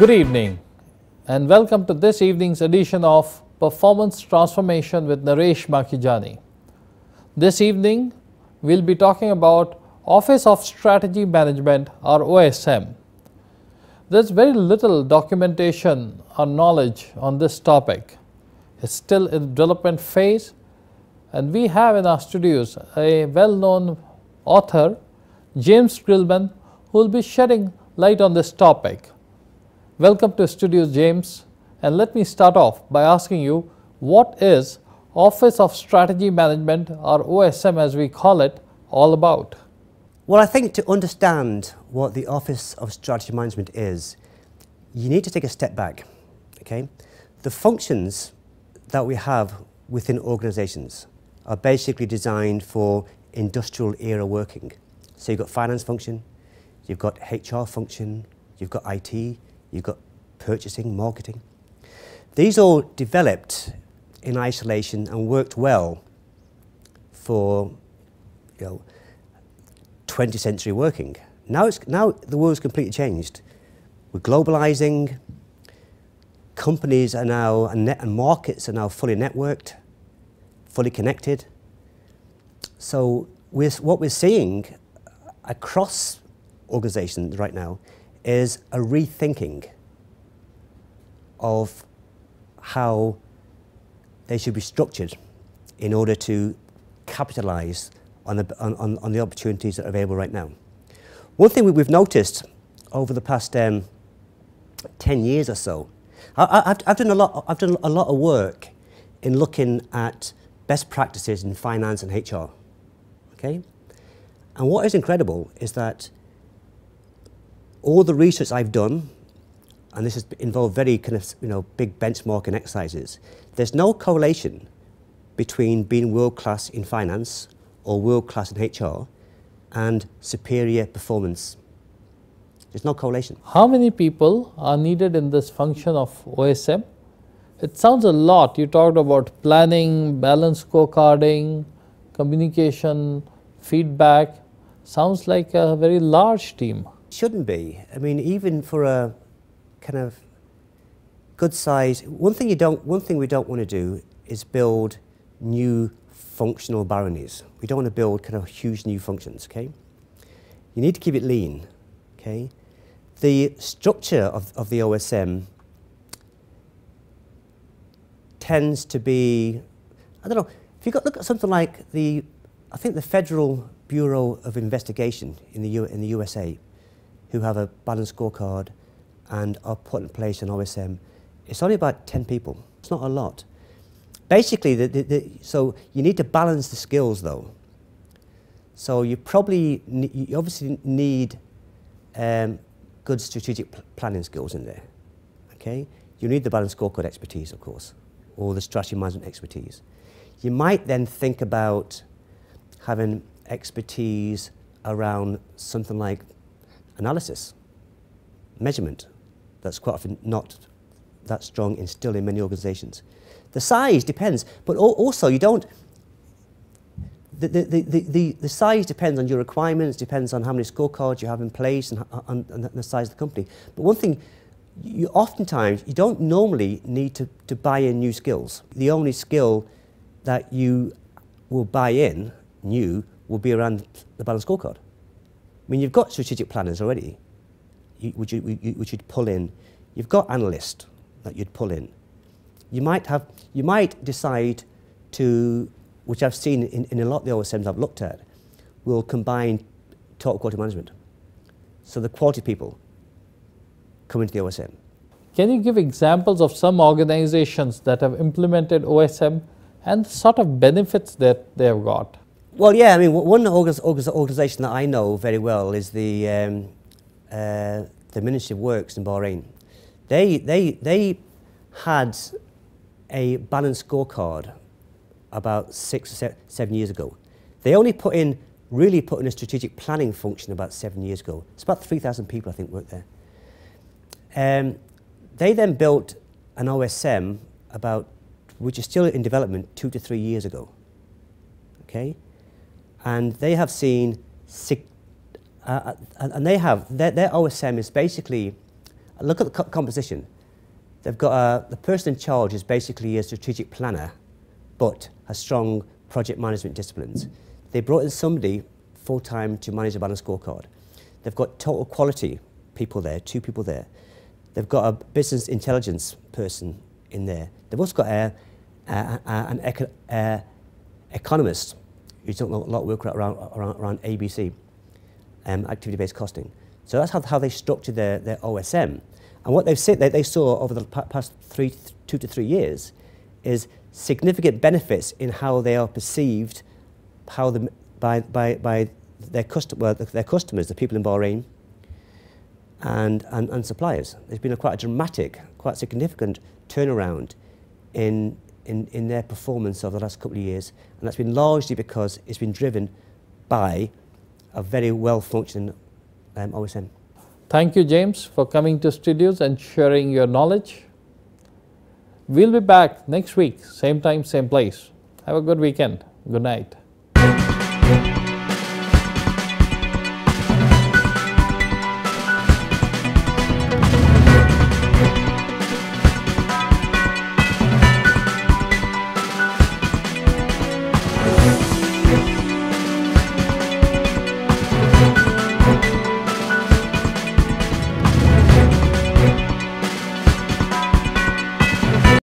Good evening and welcome to this evening's edition of Performance Transformation with Naresh Makhijani. This evening we'll be talking about Office of Strategy Management or OSM. There's very little documentation or knowledge on this topic. It's still in development phase, and we have in our studios a well-known author, James Creelman, who will be shedding light on this topic. Welcome to Studios, James, and let me start off by asking you, what is Office of Strategy Management or OSM as we call it all about? Well, I think to understand what the Office of Strategy Management is, you need to take a step back, okay? The functions that we have within organizations are basically designed for industrial era working. So you've got finance function, you've got HR function, you've got IT, you've got purchasing, marketing. These all developed in isolation and worked well for 20th century working. Now the world's completely changed. We're globalizing, companies are now, and markets are now fully networked, fully connected. So what we're seeing across organizations right now is a rethinking of how they should be structured in order to capitalize on the opportunities that are available right now. One thing we've noticed over the past 10 years or so, I've done a lot of work in looking at best practices in finance and HR, okay? And what is incredible is that all the research I've done, and this has involved very kind of big benchmarking exercises, there's no correlation between being world-class in finance or world-class in HR and superior performance. There's no correlation. How many people are needed in this function of OSM? It sounds a lot. You talked about planning, balanced scorecarding, communication, feedback. Sounds like a very large team. Shouldn't be. I mean, even for a kind of good size, one thing we don't want to do is build new functional baronies. We don't want to build kind of huge new functions, okay? You need to keep it lean, okay? The structure of the OSM tends to be, I don't know, if you look at something like I think the Federal Bureau of Investigation in the USA, who have a balanced scorecard and are put in place an OSM, it's only about 10 people. It's not a lot. Basically, so you need to balance the skills though. So you obviously need good strategic planning skills in there, okay? You need the balanced scorecard expertise, of course, or the strategy management expertise. You might then think about having expertise around something like analysis, measurement. That's quite often not that strong in still in many organizations. The size depends, but also you don't, the size depends on your requirements, depends on how many scorecards you have in place and the size of the company. But one thing, oftentimes you don't normally need to buy in new skills. The only skill that you will buy in new will be around the balanced scorecard. I mean, you've got strategic planners already, which you'd pull in. You've got analysts that you'd pull in. You might decide to, which I've seen in a lot of the OSMs I've looked at, will combine total quality management. So the quality people come into the OSM. Can you give examples of some organizations that have implemented OSM and the sort of benefits that they have got? Well, yeah, I mean, one organization that I know very well is the Ministry of Works in Bahrain. They had a balanced scorecard about 6 or 7 years ago. They only really put in a strategic planning function about 7 years ago. It's about 3,000 people, I think, work there. They then built an OSM which is still in development 2 to 3 years ago. Okay? And they have seen, and they have, their OSM is basically look at the composition. They've got the person in charge is basically a strategic planner, but has strong project management disciplines. They brought in somebody full-time to manage a balanced scorecard. They've got total quality people there, 2 people there. They've got a business intelligence person in there. They've also got an economist who's done a lot of work around ABC, activity-based costing. So that's how they structured their OSM. And what they've said that they saw over the past 2 to 3 years is significant benefits in how they are perceived by their customers, the people in Bahrain, and suppliers. There's been quite a dramatic, quite significant turnaround in their performance over the last couple of years, and that's been largely because it's been driven by a very well-functioning OSM. Thank you, James, for coming to studios and sharing your knowledge. We'll be back next week, same time, same place. Have a good weekend. Good night.